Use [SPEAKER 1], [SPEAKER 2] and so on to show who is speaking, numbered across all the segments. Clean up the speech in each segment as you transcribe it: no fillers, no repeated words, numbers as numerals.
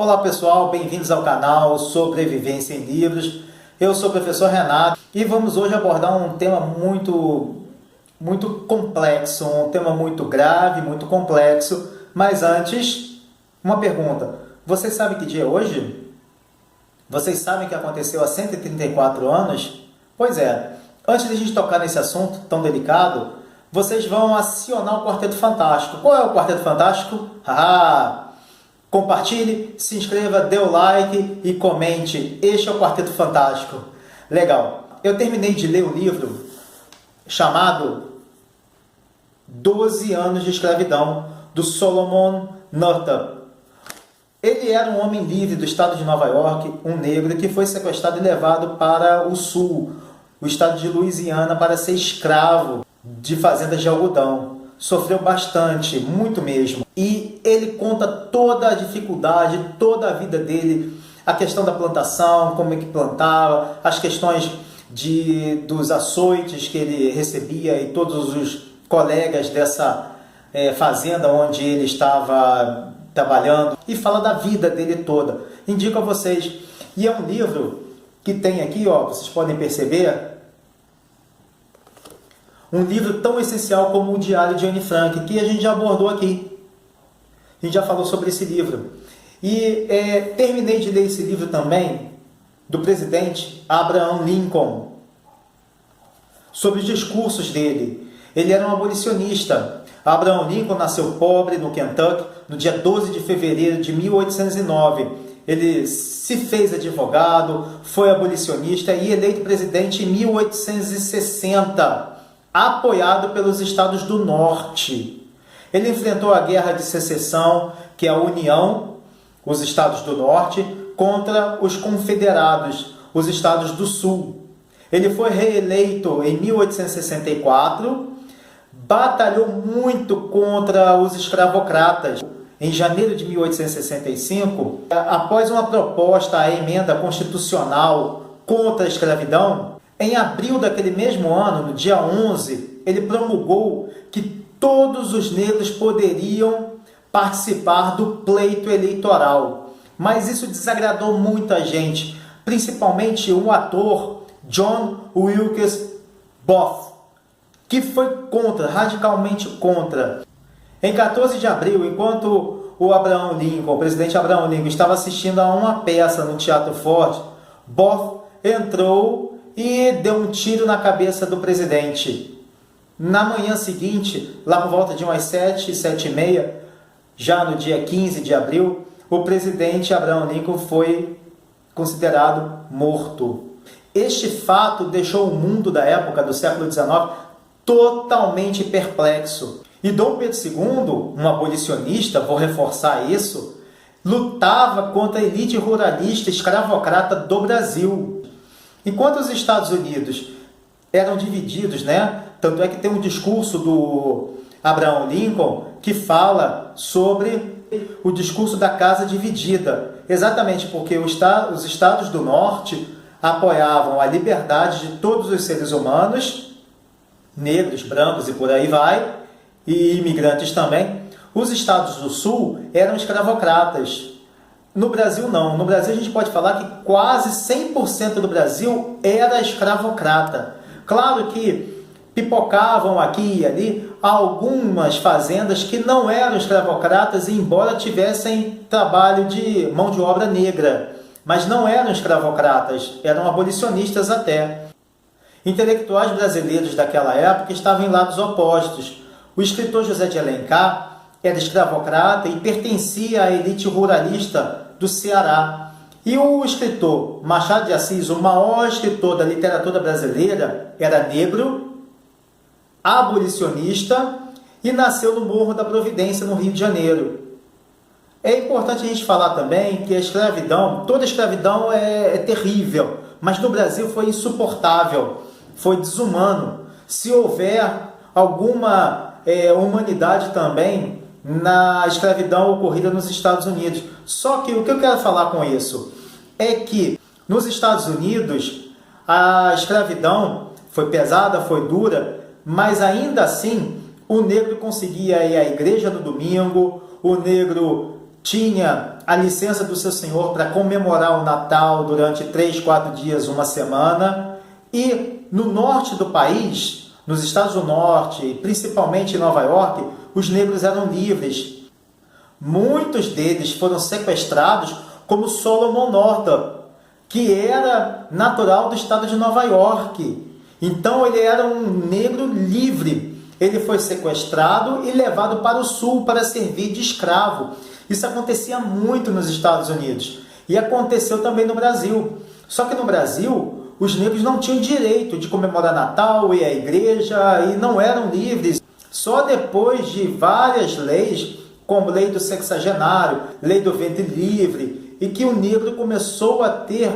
[SPEAKER 1] Olá pessoal, bem-vindos ao canal Sobrevivência em Livros. Eu sou o professor Renato e vamos hoje abordar um tema muito complexo, um tema muito grave, muito complexo. Mas antes, uma pergunta. Vocês sabem que dia é hoje? Vocês sabem que aconteceu há 134 anos? Pois é, antes de a gente tocar nesse assunto tão delicado, vocês vão acionar o Quarteto Fantástico. Qual é o Quarteto Fantástico? Compartilhe, se inscreva, dê o like e comente. Este é o Quarteto Fantástico. Legal. Eu terminei de ler um livro chamado 12 anos de escravidão, do Solomon Northup. Ele era um homem livre do estado de Nova York, um negro que foi sequestrado e levado para o sul, o estado de Louisiana, para ser escravo de fazendas de algodão. Sofreu bastante, muito mesmo. E ele conta toda a dificuldade, toda a vida dele, a questão da plantação, como é que plantava, as questões dos açoites que ele recebia e todos os colegas dessa fazenda onde ele estava trabalhando. E fala da vida dele toda. Indico a vocês. E é um livro que tem aqui, ó, vocês podem perceber, um livro tão essencial como o Diário de Anne Frank, que a gente já abordou aqui. A gente já falou sobre esse livro. E terminei de ler esse livro também, do presidente Abraham Lincoln, sobre os discursos dele. Ele era um abolicionista. Abraham Lincoln nasceu pobre no Kentucky, no dia 12 de fevereiro de 1809. Ele se fez advogado, foi abolicionista e eleito presidente em 1860. Apoiado pelos estados do norte. Ele enfrentou a Guerra de Secessão, que é a união, os estados do norte, contra os confederados, os estados do sul. Ele foi reeleito em 1864, batalhou muito contra os escravocratas. Em janeiro de 1865, após uma proposta à emenda constitucional contra a escravidão, em abril daquele mesmo ano, no dia 11, ele promulgou que todos os negros poderiam participar do pleito eleitoral. Mas isso desagradou muita gente, principalmente o ator John Wilkes Booth, que foi contra, radicalmente contra. Em 14 de abril, enquanto o presidente Abraham Lincoln, estava assistindo a uma peça no Teatro Ford, Booth entrou e deu um tiro na cabeça do presidente. Na manhã seguinte, lá por volta de umas 7, 7h30, já no dia 15 de abril, o presidente Abraham Lincoln foi considerado morto. Este fato deixou o mundo da época do século XIX totalmente perplexo. E Dom Pedro II, um abolicionista, vou reforçar isso, lutava contra a elite ruralista escravocrata do Brasil. Enquanto os Estados Unidos eram divididos, Tanto é que tem um discurso do Abraham Lincoln que fala sobre o discurso da casa dividida. Exatamente porque os estados do norte apoiavam a liberdade de todos os seres humanos, negros, brancos e por aí vai, e imigrantes também. Os estados do sul eram escravocratas. No Brasil não. No Brasil a gente pode falar que quase 100% do Brasil era escravocrata. Claro que pipocavam aqui e ali algumas fazendas que não eram escravocratas, embora tivessem trabalho de mão de obra negra. Mas não eram escravocratas, eram abolicionistas até. Intelectuais brasileiros daquela época estavam em lados opostos. O escritor José de Alencar era escravocrata e pertencia à elite ruralista do Ceará. E o escritor Machado de Assis, o maior escritor da literatura brasileira, era negro, abolicionista e nasceu no Morro da Providência, no Rio de Janeiro. É importante a gente falar também que a escravidão, toda escravidão é terrível, mas no Brasil foi insuportável, foi desumano. Se houver alguma humanidade também na escravidão ocorrida nos Estados Unidos. Só que o que eu quero falar com isso é que nos Estados Unidos a escravidão foi pesada, foi dura, mas ainda assim o negro conseguia ir à igreja no domingo, o negro tinha a licença do seu senhor para comemorar o Natal durante 3, 4 dias, uma semana. E no norte do país, nos estados do norte, principalmente em Nova York, os negros eram livres. Muitos deles foram sequestrados, como Solomon Northup, que era natural do estado de Nova York. Então ele era um negro livre. Ele foi sequestrado e levado para o sul para servir de escravo. Isso acontecia muito nos Estados Unidos e aconteceu também no Brasil. Só que no Brasil, os negros não tinham direito de comemorar Natal, ir à igreja e não eram livres. Só depois de várias leis, como lei do sexagenário, lei do ventre livre, e que o negro começou a ter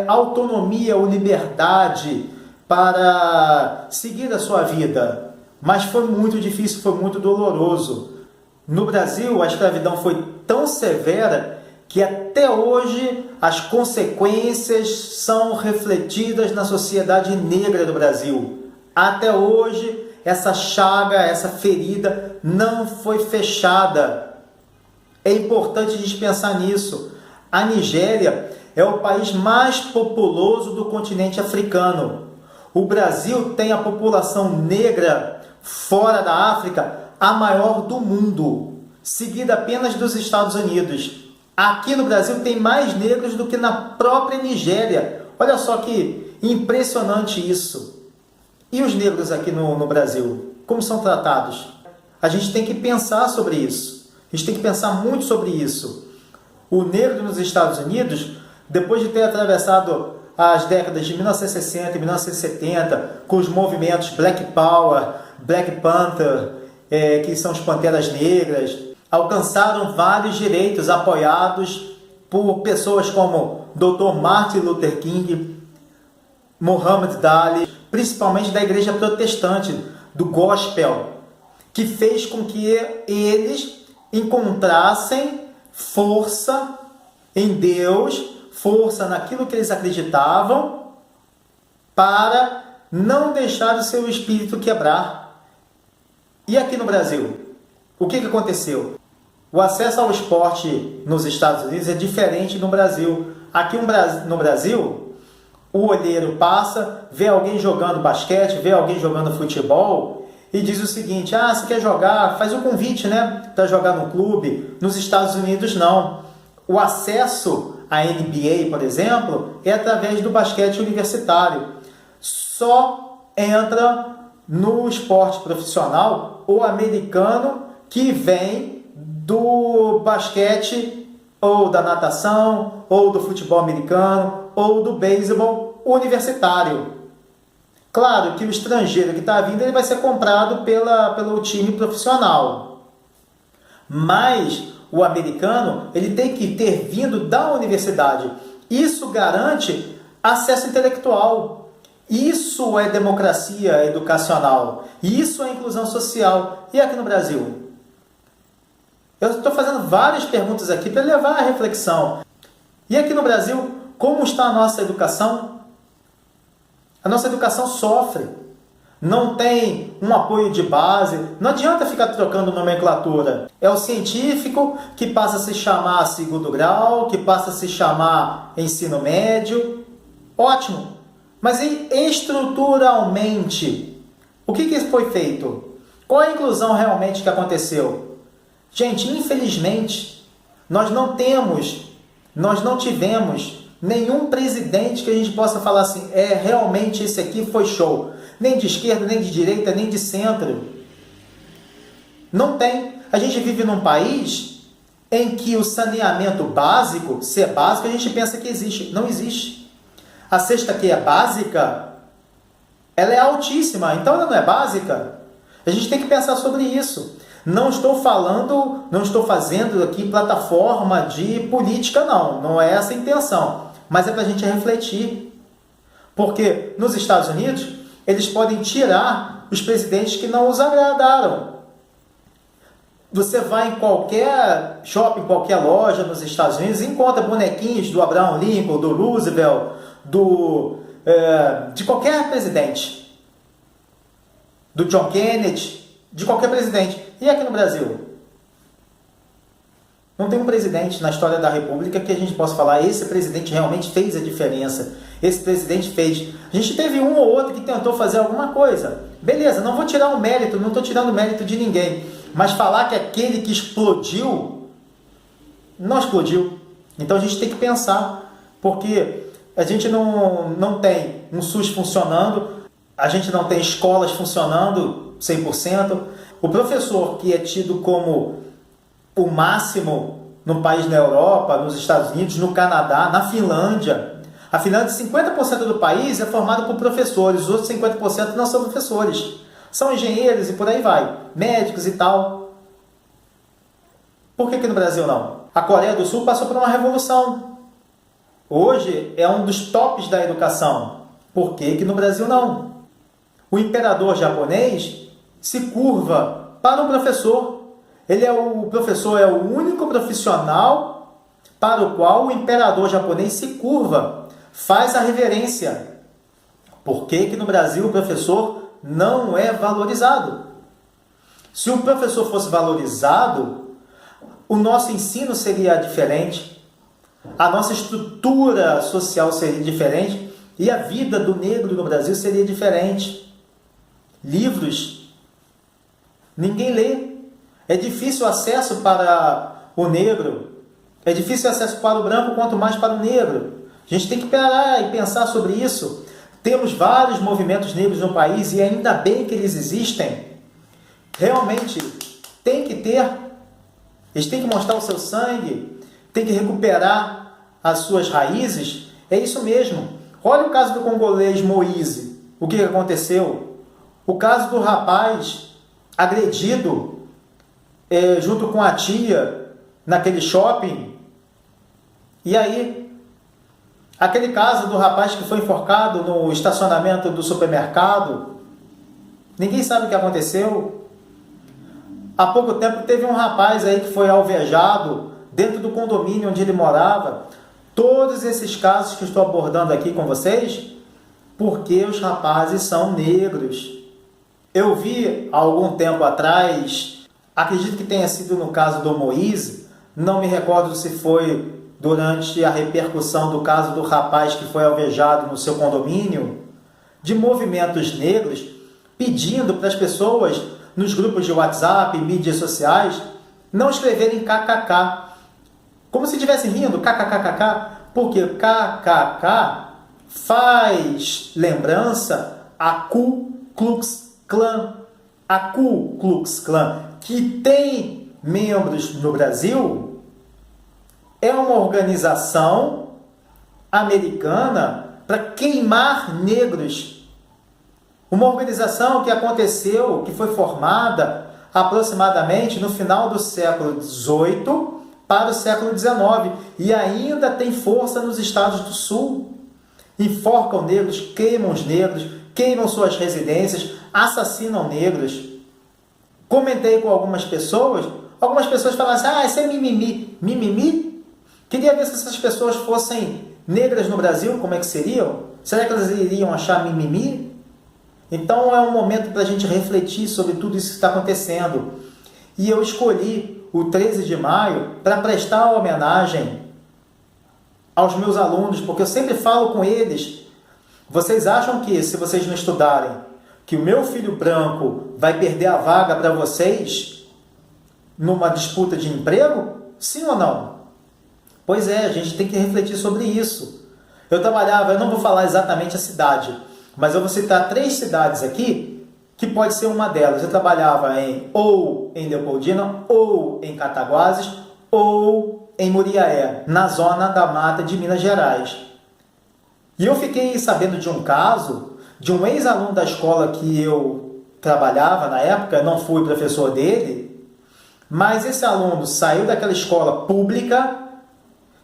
[SPEAKER 1] autonomia ou liberdade para seguir a sua vida. Mas foi muito difícil, foi muito doloroso. No Brasil, a escravidão foi tão severa que até hoje as consequências são refletidas na sociedade negra do Brasil. Até hoje, essa chaga, essa ferida não foi fechada. É importante a gente pensar nisso. A Nigéria é o país mais populoso do continente africano. O Brasil tem a população negra fora da África a maior do mundo, seguida apenas dos Estados Unidos. Aqui no Brasil tem mais negros do que na própria Nigéria. Olha só que impressionante isso. E os negros aqui no Brasil? Como são tratados? A gente tem que pensar sobre isso. A gente tem que pensar muito sobre isso. O negro nos Estados Unidos, depois de ter atravessado as décadas de 1960 e 1970, com os movimentos Black Power, Black Panther, que são os Panteras Negras, alcançaram vários direitos apoiados por pessoas como Dr. Martin Luther King, Muhammad Ali, principalmente da igreja protestante, do gospel, que fez com que eles encontrassem força em Deus, força naquilo que eles acreditavam, para não deixar o seu espírito quebrar. E aqui no Brasil, o que aconteceu? O acesso ao esporte nos Estados Unidos é diferente no Brasil. Aqui no Brasil, o olheiro passa, vê alguém jogando basquete, vê alguém jogando futebol e diz o seguinte: você quer jogar? Faz um convite, né, para jogar no clube. Nos Estados Unidos, não. O acesso à NBA, por exemplo, é através do basquete universitário. Só entra no esporte profissional o americano que vem do basquete ou da natação ou do futebol americano ou do beisebol universitário. Claro que o estrangeiro que está vindo ele vai ser comprado pelo time profissional, mas o americano ele tem que ter vindo da universidade. Isso garante acesso intelectual. Isso é democracia educacional. Isso é inclusão social. E aqui no Brasil? Eu estou fazendo várias perguntas aqui para levar à reflexão. E aqui no Brasil, como está a nossa educação? A nossa educação sofre. Não tem um apoio de base. Não adianta ficar trocando nomenclatura. É o científico que passa a se chamar segundo grau, que passa a se chamar ensino médio. Ótimo. Mas estruturalmente, o que foi feito? Qual a inclusão realmente que aconteceu? Gente, infelizmente, nós não tivemos nenhum presidente que a gente possa falar assim, realmente esse aqui foi show. Nem de esquerda, nem de direita, nem de centro. Não tem. A gente vive num país em que o saneamento básico, se é básico, a gente pensa que existe. Não existe. A cesta que é básica, ela é altíssima, então ela não é básica. A gente tem que pensar sobre isso. Não estou fazendo aqui plataforma de política, não é essa a intenção. Mas é para a gente refletir. Porque nos Estados Unidos, eles podem tirar os presidentes que não os agradaram. Você vai em qualquer shopping, qualquer loja nos Estados Unidos e encontra bonequinhos do Abraham Lincoln, do Roosevelt, de qualquer presidente, do John Kennedy, de qualquer presidente. E aqui no Brasil? Não tem um presidente na história da República que a gente possa falar, esse presidente realmente fez a diferença, esse presidente fez. A gente teve um ou outro que tentou fazer alguma coisa. Beleza, não vou tirar o mérito, não estou tirando o mérito de ninguém, mas falar que aquele que explodiu, não explodiu. Então a gente tem que pensar, porque a gente não tem um SUS funcionando, a gente não tem escolas funcionando 100%. O professor que é tido como o máximo no país na Europa, nos Estados Unidos, no Canadá, na Finlândia. A Finlândia, 50% do país é formado por professores, os outros 50% não são professores. São engenheiros e por aí vai, médicos e tal. Por que no Brasil não? A Coreia do Sul passou por uma revolução. Hoje é um dos tops da educação. Por que no Brasil não? O imperador japonês se curva para o professor. O professor é o único profissional para o qual o imperador japonês se curva, faz a reverência. Por que no Brasil o professor não é valorizado? Se o professor fosse valorizado, o nosso ensino seria diferente, a nossa estrutura social seria diferente e a vida do negro no Brasil seria diferente. Livros, ninguém lê. É difícil o acesso para o negro, é difícil o acesso para o branco, quanto mais para o negro. A gente tem que parar e pensar sobre isso. Temos vários movimentos negros no país e ainda bem que eles existem. Realmente, tem que ter, eles têm que mostrar o seu sangue, tem que recuperar as suas raízes. É isso mesmo. Olha o caso do congolês Moise, o que aconteceu? O caso do rapaz agredido junto com a tia naquele shopping. E aí, aquele caso do rapaz que foi enforcado no estacionamento do supermercado, ninguém sabe o que aconteceu. Há pouco tempo teve um rapaz aí que foi alvejado dentro do condomínio onde ele morava. Todos esses casos que eu estou abordando aqui com vocês, porque os rapazes são negros. Eu vi há algum tempo atrás, acredito que tenha sido no caso do Moise, não me recordo se foi durante a repercussão do caso do rapaz que foi alvejado no seu condomínio, de movimentos negros pedindo para as pessoas nos grupos de WhatsApp, mídias sociais, não escreverem kkk, como se estivessem rindo, kkkk, porque kkk faz lembrança a Ku Klux Klan. A Ku Klux Klan, que tem membros no Brasil, é uma organização americana para queimar negros. Uma organização que aconteceu, que foi formada aproximadamente no final do século XVIII para o século XIX e ainda tem força nos estados do Sul. Enforcam negros, queimam os negros, queimam suas residências, assassinam negros. Comentei com algumas pessoas falaram assim, isso é mimimi. Mimimi? Queria ver se essas pessoas fossem negras no Brasil, como é que seriam? Será que elas iriam achar mimimi? Então é um momento para a gente refletir sobre tudo isso que está acontecendo. E eu escolhi o 13 de maio para prestar homenagem aos meus alunos, porque eu sempre falo com eles, vocês acham que se vocês não estudarem, que o meu filho branco vai perder a vaga para vocês numa disputa de emprego? Sim ou não? Pois é, a gente tem que refletir sobre isso. Eu não vou falar exatamente a cidade, mas eu vou citar 3 cidades aqui, que pode ser uma delas. Eu trabalhava ou em Leopoldina, ou em Cataguases, ou em Muriaé, na zona da mata de Minas Gerais. E eu fiquei sabendo de um caso de um ex-aluno da escola que eu trabalhava na época, não fui professor dele, mas esse aluno saiu daquela escola pública,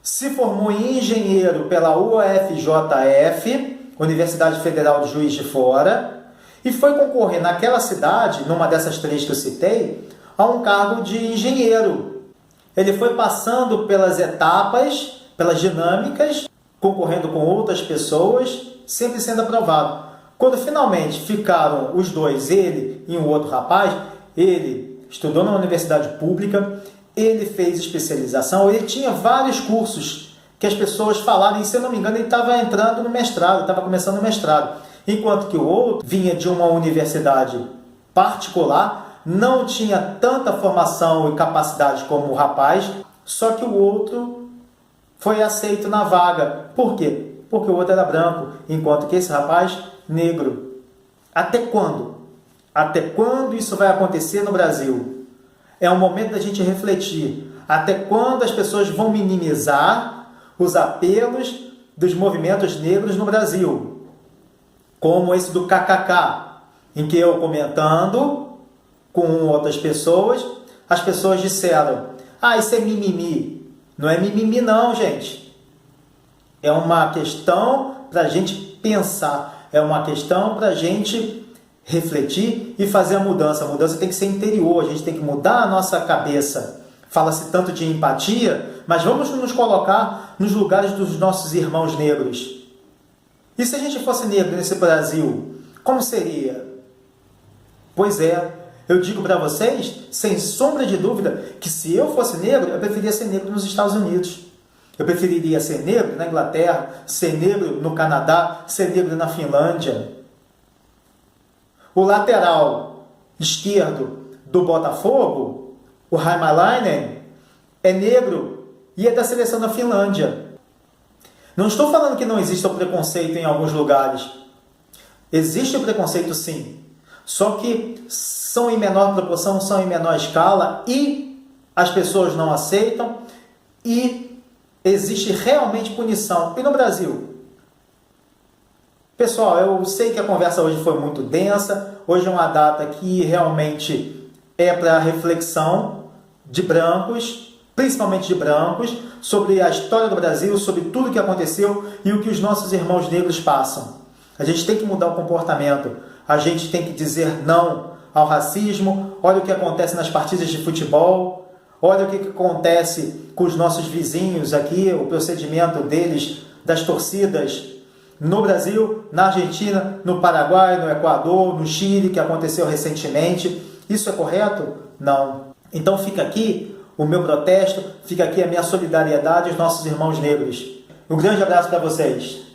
[SPEAKER 1] se formou em engenheiro pela UFJF, Universidade Federal de Juiz de Fora, e foi concorrer naquela cidade, numa dessas 3 que eu citei, a um cargo de engenheiro. Ele foi passando pelas etapas, pelas dinâmicas, concorrendo com outras pessoas, sempre sendo aprovado. Quando finalmente ficaram os dois, ele e um outro rapaz, ele estudou na universidade pública, ele fez especialização, ele tinha vários cursos que as pessoas falaram, e se eu não me engano ele estava entrando no mestrado, estava começando o mestrado, enquanto que o outro vinha de uma universidade particular, não tinha tanta formação e capacidade como o rapaz, só que o outro foi aceito na vaga. Por quê? Porque o outro era branco, enquanto que esse rapaz, negro. Até quando? Até quando isso vai acontecer no Brasil? É um momento da gente refletir. Até quando as pessoas vão minimizar os apelos dos movimentos negros no Brasil? Como esse do KKK, em que eu comentando com outras pessoas, as pessoas disseram: ah, isso é mimimi. Não é mimimi não, gente. É uma questão para a gente pensar, é uma questão para a gente refletir e fazer a mudança. A mudança tem que ser interior, a gente tem que mudar a nossa cabeça. Fala-se tanto de empatia, mas vamos nos colocar nos lugares dos nossos irmãos negros. E se a gente fosse negro nesse Brasil, como seria? Pois é, eu digo para vocês, sem sombra de dúvida, que se eu fosse negro, eu preferia ser negro nos Estados Unidos. Eu preferiria ser negro na Inglaterra, ser negro no Canadá, ser negro na Finlândia. O lateral esquerdo do Botafogo, o Raimalainen, é negro e é da seleção da Finlândia. Não estou falando que não exista o preconceito em alguns lugares. Existe o preconceito sim. Só que são em menor proporção, são em menor escala e as pessoas não aceitam e existe realmente punição. E no Brasil? Pessoal, eu sei que a conversa hoje foi muito densa. Hoje é uma data que realmente é para reflexão de brancos, principalmente de brancos, sobre a história do Brasil, sobre tudo que aconteceu e o que os nossos irmãos negros passam. A gente tem que mudar o comportamento. A gente tem que dizer não ao racismo. Olha o que acontece nas partidas de futebol. Olha o que acontece com os nossos vizinhos aqui, o procedimento deles, das torcidas no Brasil, na Argentina, no Paraguai, no Equador, no Chile, que aconteceu recentemente. Isso é correto? Não. Então fica aqui o meu protesto, fica aqui a minha solidariedade aos nossos irmãos negros. Um grande abraço para vocês.